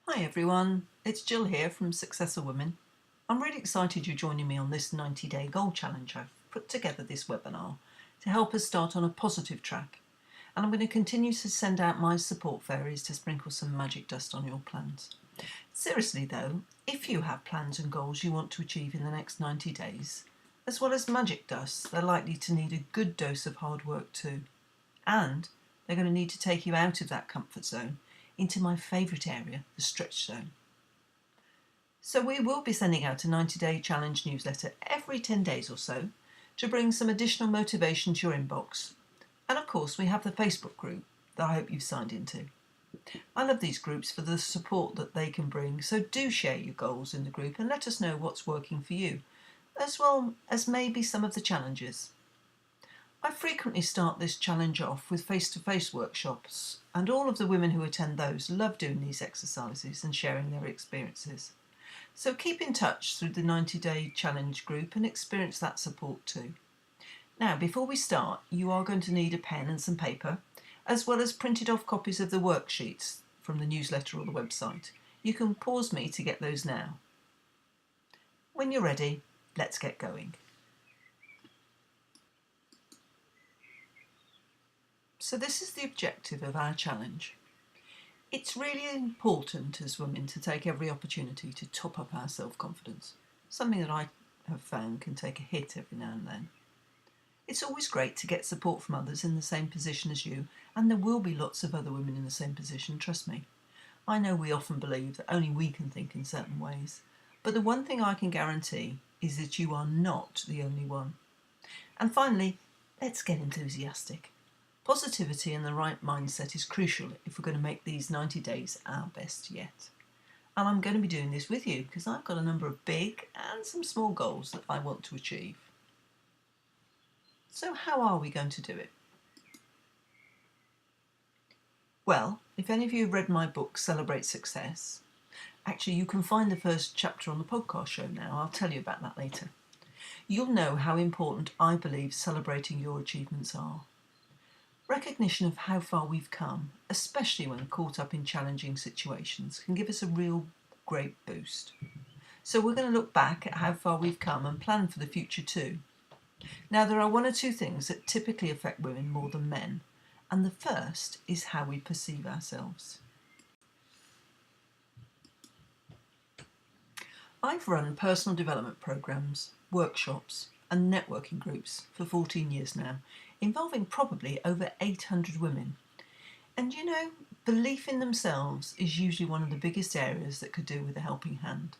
Hi everyone, it's Jill here from Successful Women. I'm really excited you're joining me on this 90-day goal challenge. I've put together this webinar to help us start on a positive track, and I'm going to continue to send out my support fairies to sprinkle some magic dust on your plans. Seriously though, if you have plans and goals you want to achieve in the next 90 days, as well as magic dust, they're likely to need a good dose of hard work too. And they're going to need to take you out of that comfort zone into my favourite area, the stretch zone. So we will be sending out a 90-day challenge newsletter every 10 days or so to bring some additional motivation to your inbox. And of course we have the Facebook group that I hope you've signed into. I love these groups for the support that they can bring, so do share your goals in the group and let us know what's working for you, as well as maybe some of the challenges. I frequently start this challenge off with face-to-face workshops, and all of the women who attend those love doing these exercises and sharing their experiences. So keep in touch through the 90-day challenge group and experience that support too. Now, before we start, you are going to need a pen and some paper, as well as printed off copies of the worksheets from the newsletter or the website. You can pause me to get those now. When you're ready, let's get going. So this is the objective of our challenge. It's really important as women to take every opportunity to top up our self-confidence, something that I have found can take a hit every now and then. It's always great to get support from others in the same position as you, and there will be lots of other women in the same position, trust me. I know we often believe that only we can think in certain ways, but the one thing I can guarantee is that you are not the only one. And finally, let's get enthusiastic. Positivity and the right mindset is crucial if we're going to make these 90 days our best yet. And I'm going to be doing this with you because I've got a number of big and some small goals that I want to achieve. So how are we going to do it? Well, if any of you have read my book, Celebrate Success, actually you can find the first chapter on the podcast show now. I'll tell you about that later. You'll know how important I believe celebrating your achievements are. Recognition of how far we've come, especially when caught up in challenging situations, can give us a real great boost. So we're going to look back at how far we've come and plan for the future too. Now there are one or two things that typically affect women more than men, and the first is how we perceive ourselves. I've run personal development programs, workshops and networking groups for 14 years now, involving probably over 800 women. And you know, belief in themselves is usually one of the biggest areas that could do with a helping hand.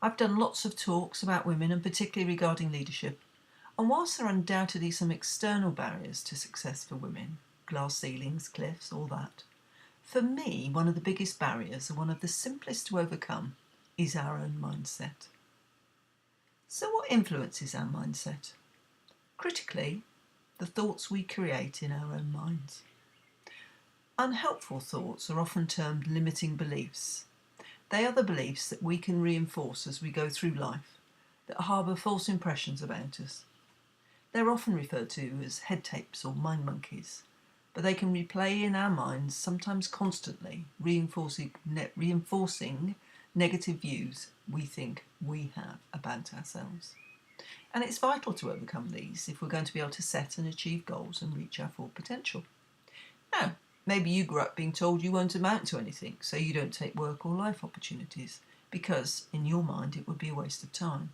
I've done lots of talks about women and particularly regarding leadership, and whilst there are undoubtedly some external barriers to success for women, glass ceilings, cliffs, all that, for me one of the biggest barriers and one of the simplest to overcome is our own mindset. So what influences our mindset? Critically, the thoughts we create in our own minds. Unhelpful thoughts are often termed limiting beliefs. They are the beliefs that we can reinforce as we go through life, that harbour false impressions about us. They're often referred to as head tapes or mind monkeys, but they can replay in our minds, sometimes constantly, reinforcing negative views we think we have about ourselves. And it's vital to overcome these if we're going to be able to set and achieve goals and reach our full potential. Now, maybe you grew up being told you won't amount to anything, so you don't take work or life opportunities, because in your mind it would be a waste of time.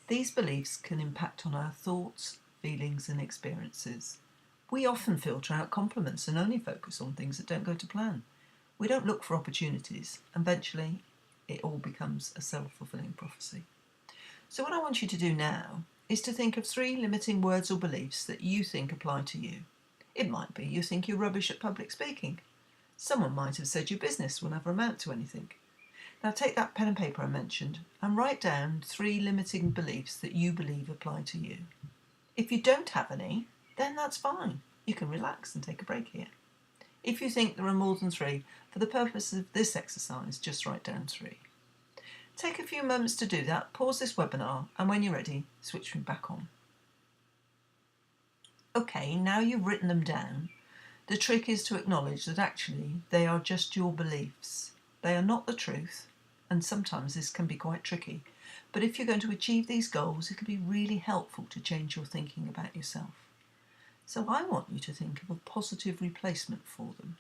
These beliefs can impact on our thoughts, feelings and experiences. We often filter out compliments and only focus on things that don't go to plan. We don't look for opportunities, and eventually it all becomes a self-fulfilling prophecy. So what I want you to do now is to think of 3 limiting words or beliefs that you think apply to you. It might be you think you're rubbish at public speaking. Someone might have said your business will never amount to anything. Now take that pen and paper I mentioned and write down 3 limiting beliefs that you believe apply to you. If you don't have any, then that's fine. You can relax and take a break here. If you think there are more than 3, for the purpose of this exercise, just write down 3. Take a few moments to do that, pause this webinar, and when you're ready, switch me back on. Okay, now you've written them down, the trick is to acknowledge that actually they are just your beliefs. They are not the truth, and sometimes this can be quite tricky. But if you're going to achieve these goals, it can be really helpful to change your thinking about yourself. So I want you to think of a positive replacement for them.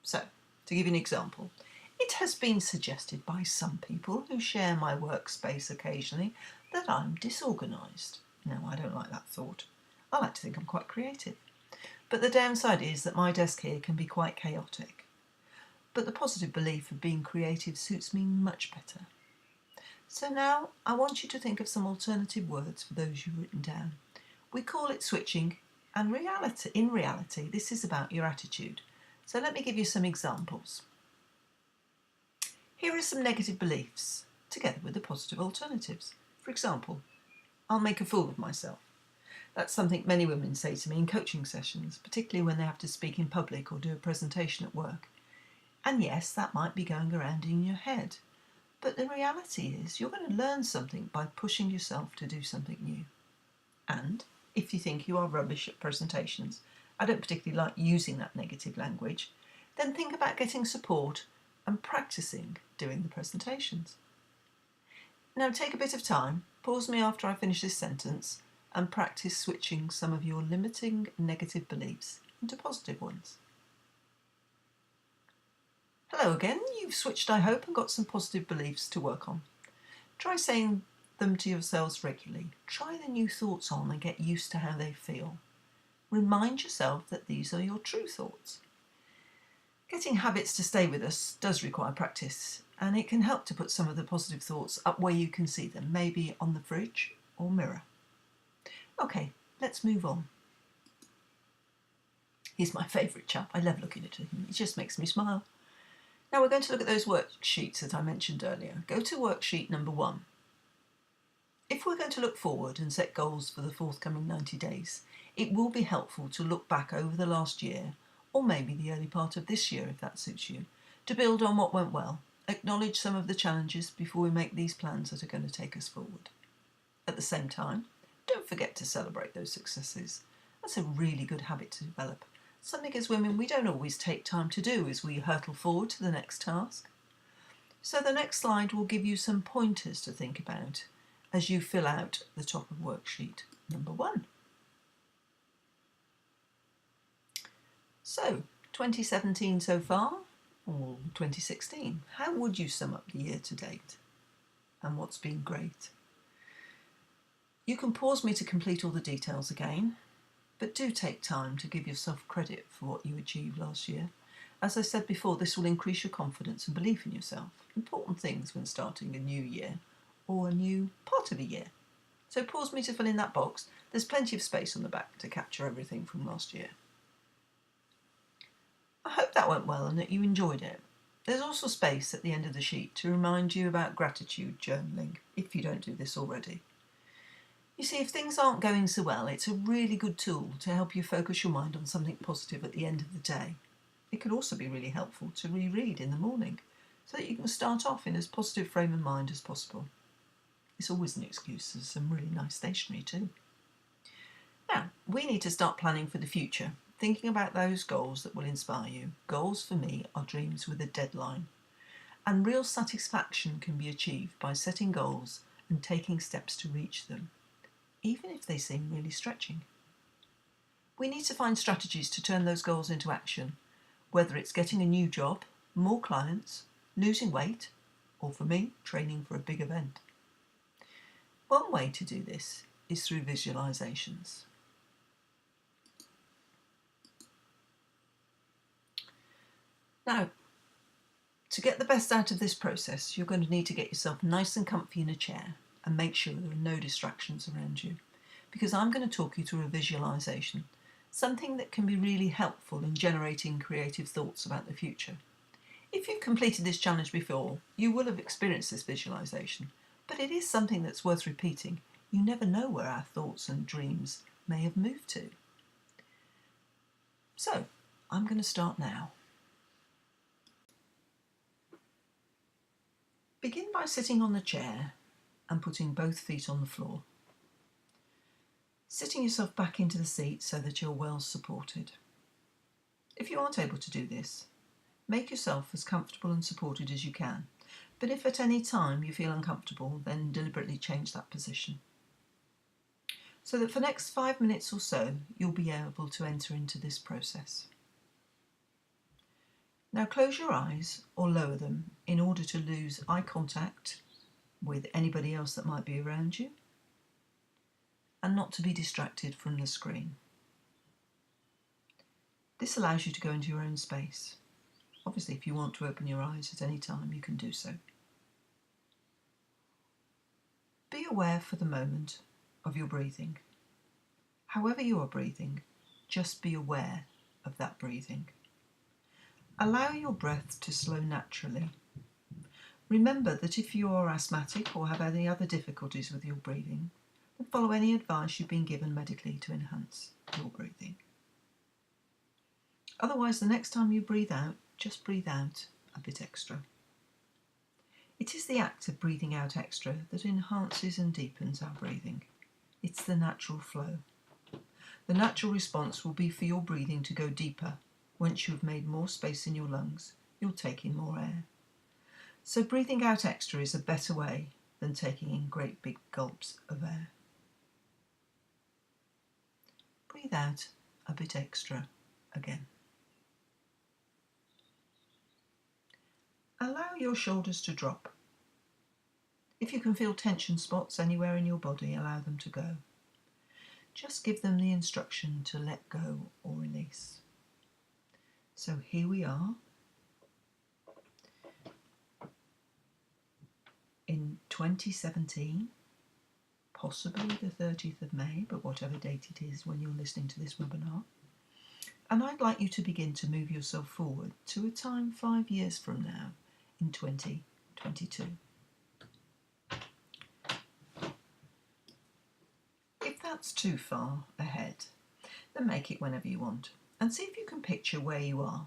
So, to give you an example, it has been suggested by some people who share my workspace occasionally that I'm disorganised. Now, I don't like that thought. I like to think I'm quite creative. But the downside is that my desk here can be quite chaotic. But the positive belief of being creative suits me much better. So now I want you to think of some alternative words for those you've written down. We call it switching, and in reality, this is about your attitude. So let me give you some examples. Here are some negative beliefs, together with the positive alternatives. For example, I'll make a fool of myself. That's something many women say to me in coaching sessions, particularly when they have to speak in public or do a presentation at work. And yes, that might be going around in your head. But the reality is you're going to learn something by pushing yourself to do something new. And if you think you are rubbish at presentations, I don't particularly like using that negative language, then think about getting support and practicing doing the presentations. Now take a bit of time, pause me after I finish this sentence, and practice switching some of your limiting negative beliefs into positive ones. Hello again, you've switched, I hope, and got some positive beliefs to work on. Try saying them to yourselves regularly. Try the new thoughts on and get used to how they feel. Remind yourself that these are your true thoughts. Getting habits to stay with us does require practice, and it can help to put some of the positive thoughts up where you can see them, maybe on the fridge or mirror. Okay, let's move on. He's my favourite chap. I love looking at him. It just makes me smile. Now we're going to look at those worksheets that I mentioned earlier. Go to worksheet number 1. If we're going to look forward and set goals for the forthcoming 90 days, it will be helpful to look back over the last year, or maybe the early part of this year if that suits you, to build on what went well, acknowledge some of the challenges before we make these plans that are going to take us forward. At the same time, don't forget to celebrate those successes. That's a really good habit to develop. Something as women we don't always take time to do as we hurtle forward to the next task. So the next slide will give you some pointers to think about as you fill out the top of worksheet number 1. So, 2017 so far, or 2016, how would you sum up the year to date? And what's been great? You can pause me to complete all the details again, but do take time to give yourself credit for what you achieved last year. As I said before, this will increase your confidence and belief in yourself. Important things when starting a new year or a new part of a year. So pause me to fill in that box. There's plenty of space on the back to capture everything from last year. I hope that went well and that you enjoyed it. There's also space at the end of the sheet to remind you about gratitude journaling, if you don't do this already. You see, if things aren't going so well, it's a really good tool to help you focus your mind on something positive at the end of the day. It can also be really helpful to reread in the morning so that you can start off in as positive frame of mind as possible. It's always an excuse. There's some really nice stationery too. Now, we need to start planning for the future, thinking about those goals that will inspire you. Goals for me are dreams with a deadline. And real satisfaction can be achieved by setting goals and taking steps to reach them, even if they seem really stretching. We need to find strategies to turn those goals into action, whether it's getting a new job, more clients, losing weight, or for me, training for a big event. One way to do this is through visualizations. Now, to get the best out of this process, you're going to need to get yourself nice and comfy in a chair and make sure there are no distractions around you, because I'm going to talk you through a visualization, something that can be really helpful in generating creative thoughts about the future. If you've completed this challenge before, you will have experienced this visualization, but it is something that's worth repeating. You never know where our thoughts and dreams may have moved to. So, I'm going to start now. Begin by sitting on the chair and putting both feet on the floor. Sitting yourself back into the seat so that you're well supported. If you aren't able to do this, Make yourself as comfortable and supported as you can, but if at any time you feel uncomfortable, then deliberately change that position. So that for the next 5 minutes or so, you'll be able to enter into this process. Now close your eyes or lower them in order to lose eye contact with anybody else that might be around you and not to be distracted from the screen. This allows you to go into your own space. Obviously, if you want to open your eyes at any time, you can do so. Be aware for the moment of your breathing. However you are breathing, just be aware of that breathing. Allow your breath to slow naturally. Remember that if you are asthmatic or have any other difficulties with your breathing, then follow any advice you've been given medically to enhance your breathing. Otherwise, the next time you breathe out, just breathe out a bit extra. It is the act of breathing out extra that enhances and deepens our breathing. It's the natural flow. The natural response will be for your breathing to go deeper. Once you have made more space in your lungs, you'll take in more air. So breathing out extra is a better way than taking in great big gulps of air. Breathe out a bit extra again. Allow your shoulders to drop. If you can feel tension spots anywhere in your body, allow them to go. Just give them the instruction to let go or release. So here we are in 2017, possibly the 30th of May, but whatever date it is when you're listening to this webinar. And I'd like you to begin to move yourself forward to a time 5 years from now in 2022. If that's too far ahead, then make it whenever you want and see if you can picture where you are.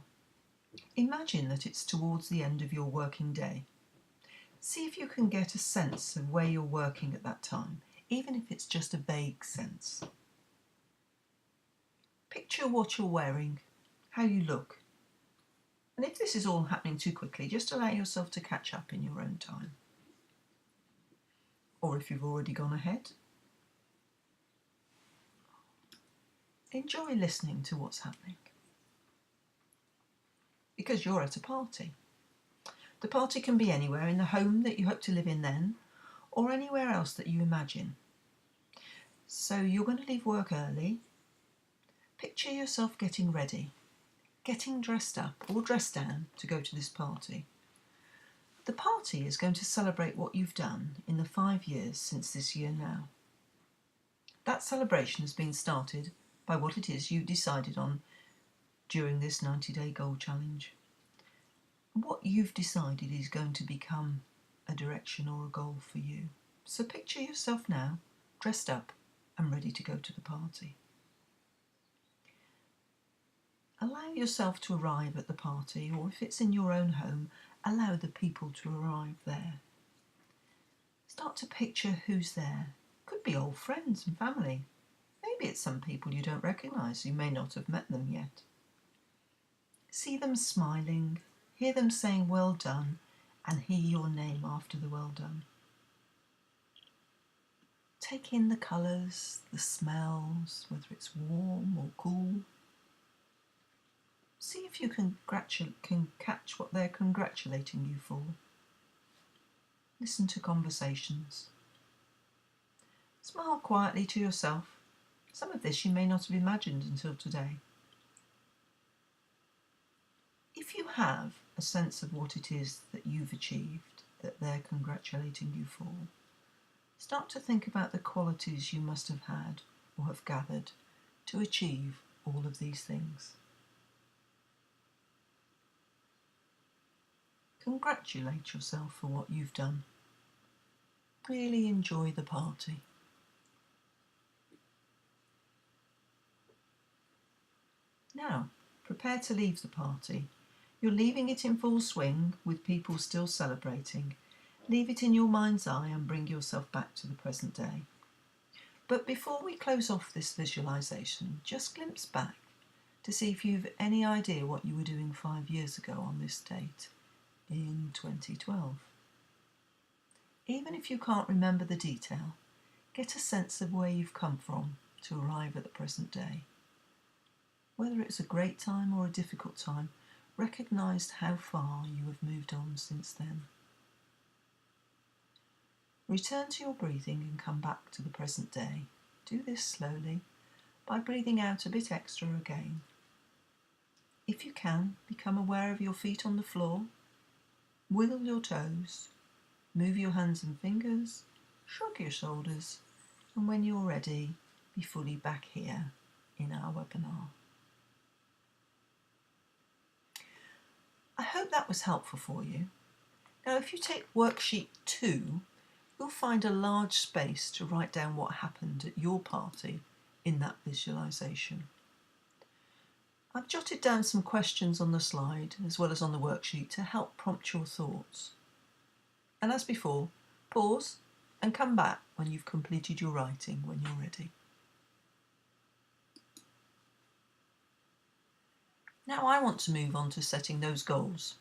Imagine that it's towards the end of your working day. See if you can get a sense of where you're working at that time, even if it's just a vague sense. Picture what you're wearing, how you look. And if this is all happening too quickly, just allow yourself to catch up in your own time. Or if you've already gone ahead, enjoy listening to what's happening. Because you're at a party. The party can be anywhere in the home that you hope to live in then, or anywhere else that you imagine. So you're going to leave work early. Picture yourself getting ready, getting dressed up or dressed down to go to this party. The party is going to celebrate what you've done in the 5 years since this year now. That celebration has been started by what it is you decided on during this 90-day goal challenge. What you've decided is going to become a direction or a goal for you. So picture yourself now, dressed up and ready to go to the party. Allow yourself to arrive at the party, or if it's in your own home, allow the people to arrive there. Start to picture who's there. Could be old friends and family. Maybe it's some people you don't recognise, you may not have met them yet. See them smiling, hear them saying well done, and hear your name after the well done. Take in the colours, the smells, whether it's warm or cool. See if you can catch what they're congratulating you for. Listen to conversations. Smile quietly to yourself. Some of this you may not have imagined until today. If you have a sense of what it is that you've achieved, that they're congratulating you for, start to think about the qualities you must have had or have gathered to achieve all of these things. Congratulate yourself for what you've done. Really enjoy the party. Now, prepare to leave the party. You're leaving it in full swing with people still celebrating. Leave it in your mind's eye and bring yourself back to the present day. But before we close off this visualisation, just glimpse back to see if you've any idea what you were doing 5 years ago on this date in 2012. Even if you can't remember the detail, get a sense of where you've come from to arrive at the present day. Whether it's a great time or a difficult time, recognise how far you have moved on since then. Return to your breathing and come back to the present day. Do this slowly by breathing out a bit extra again. If you can, become aware of your feet on the floor, wiggle your toes, move your hands and fingers, shrug your shoulders, and when you're ready, be fully back here in our webinar. I hope that was helpful for you. Now, if you take worksheet 2, you'll find a large space to write down what happened at your party in that visualisation. I've jotted down some questions on the slide as well as on the worksheet to help prompt your thoughts. And as before, pause and come back when you've completed your writing when you're ready. Now I want to move on to setting those goals,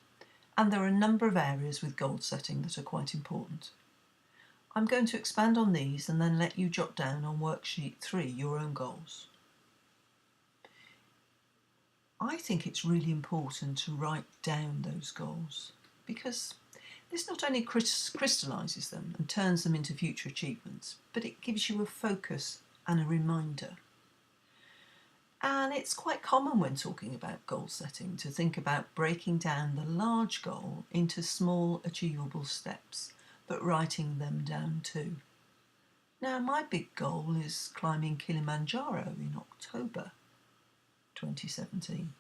and there are a number of areas with goal setting that are quite important. I'm going to expand on these and then let you jot down on worksheet 3 your own goals. I think it's really important to write down those goals because this not only crystallises them and turns them into future achievements, but it gives you a focus and a reminder. And it's quite common when talking about goal setting to think about breaking down the large goal into small achievable steps, but writing them down too. Now, my big goal is climbing Kilimanjaro in October 2017.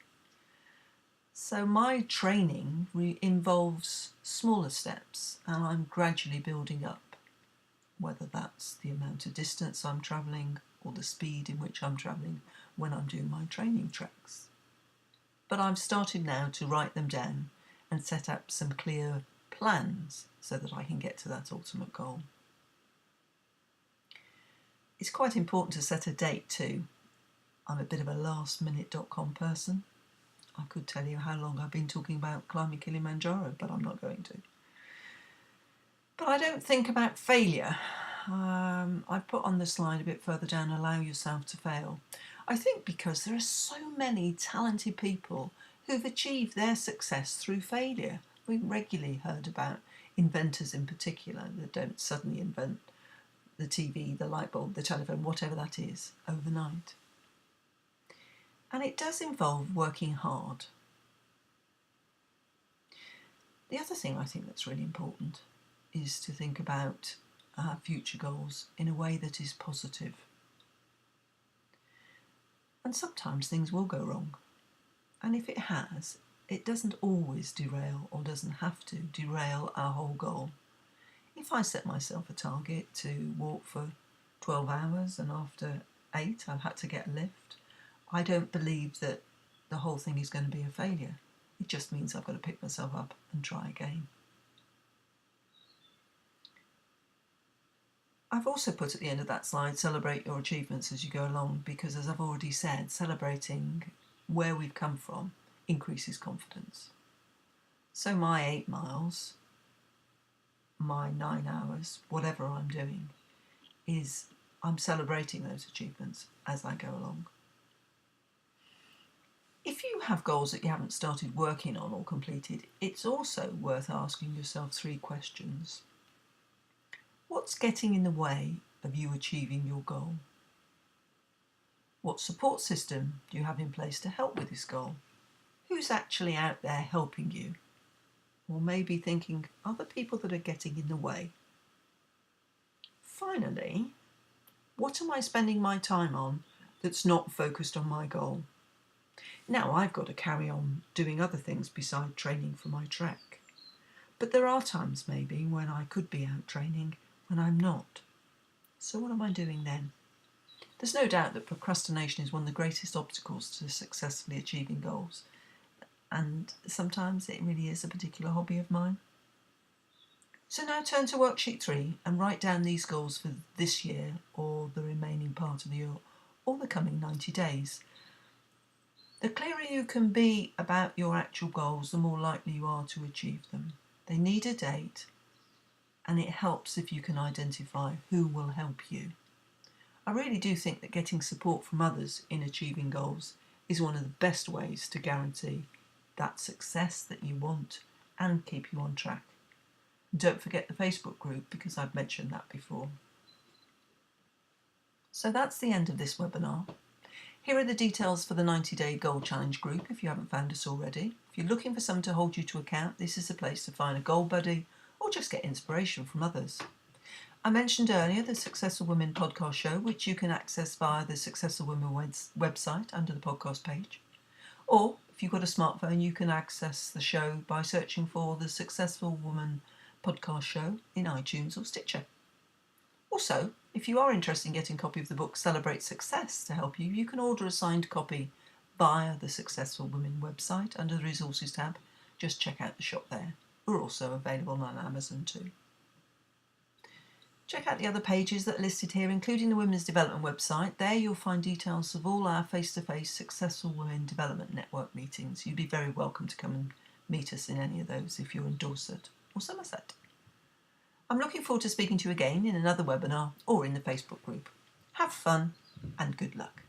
So my training involves smaller steps and I'm gradually building up, whether that's the amount of distance I'm travelling or the speed in which I'm travelling when I'm doing my training treks. But I've started now to write them down and set up some clear plans so that I can get to that ultimate goal. It's quite important to set a date too. I'm a bit of a lastminute.com person. I could tell you how long I've been talking about climbing Kilimanjaro, but I'm not going to. But I don't think about failure. I've put on the slide a bit further down, allow yourself to fail. I think because there are so many talented people who've achieved their success through failure. We've regularly heard about inventors in particular that don't suddenly invent the TV, the light bulb, the telephone, whatever that is, overnight. And it does involve working hard. The other thing I think that's really important is to think about future goals in a way that is positive. And sometimes things will go wrong. And if it has, it doesn't always derail or doesn't have to derail our whole goal. If I set myself a target to walk for 12 hours and after 8 I've had to get a lift, I don't believe that the whole thing is going to be a failure. It just means I've got to pick myself up and try again. I've also put at the end of that slide, celebrate your achievements as you go along, because as I've already said, celebrating where we've come from increases confidence. So my 8 miles, my 9 hours, whatever I'm doing, I'm celebrating those achievements as I go along. If you have goals that you haven't started working on or completed, it's also worth asking yourself 3 questions. What's getting in the way of you achieving your goal? What support system do you have in place to help with this goal? Who's actually out there helping you? Or maybe thinking, are there people that are getting in the way? Finally, what am I spending my time on that's not focused on my goal? Now I've got to carry on doing other things beside training for my trek. But there are times maybe when I could be out training when I'm not. So what am I doing then? There's no doubt that procrastination is one of the greatest obstacles to successfully achieving goals. And sometimes it really is a particular hobby of mine. So now turn to worksheet 3 and write down these goals for this year or the remaining part of the year or the coming 90 days. The clearer you can be about your actual goals, the more likely you are to achieve them. They need a date, and it helps if you can identify who will help you. I really do think that getting support from others in achieving goals is one of the best ways to guarantee that success that you want and keep you on track. Don't forget the Facebook group, because I've mentioned that before. So that's the end of this webinar. Here are the details for the 90-day Goal Challenge group if you haven't found us already. If you're looking for someone to hold you to account, this is a place to find a goal buddy or just get inspiration from others. I mentioned earlier the Successful Women podcast show, which you can access via the Successful Women website under the podcast page. Or if you've got a smartphone, you can access the show by searching for the Successful Woman podcast show in iTunes or Stitcher. Also, if you are interested in getting a copy of the book Celebrate Success to help you, you can order a signed copy via the Successful Women website under the Resources tab. Just check out the shop there. We're also available on Amazon too. Check out the other pages that are listed here, including the Women's Development website. There you'll find details of all our face-to-face Successful Women Development Network meetings. You'd be very welcome to come and meet us in any of those if you're in Dorset or Somerset. I'm looking forward to speaking to you again in another webinar or in the Facebook group. Have fun and good luck.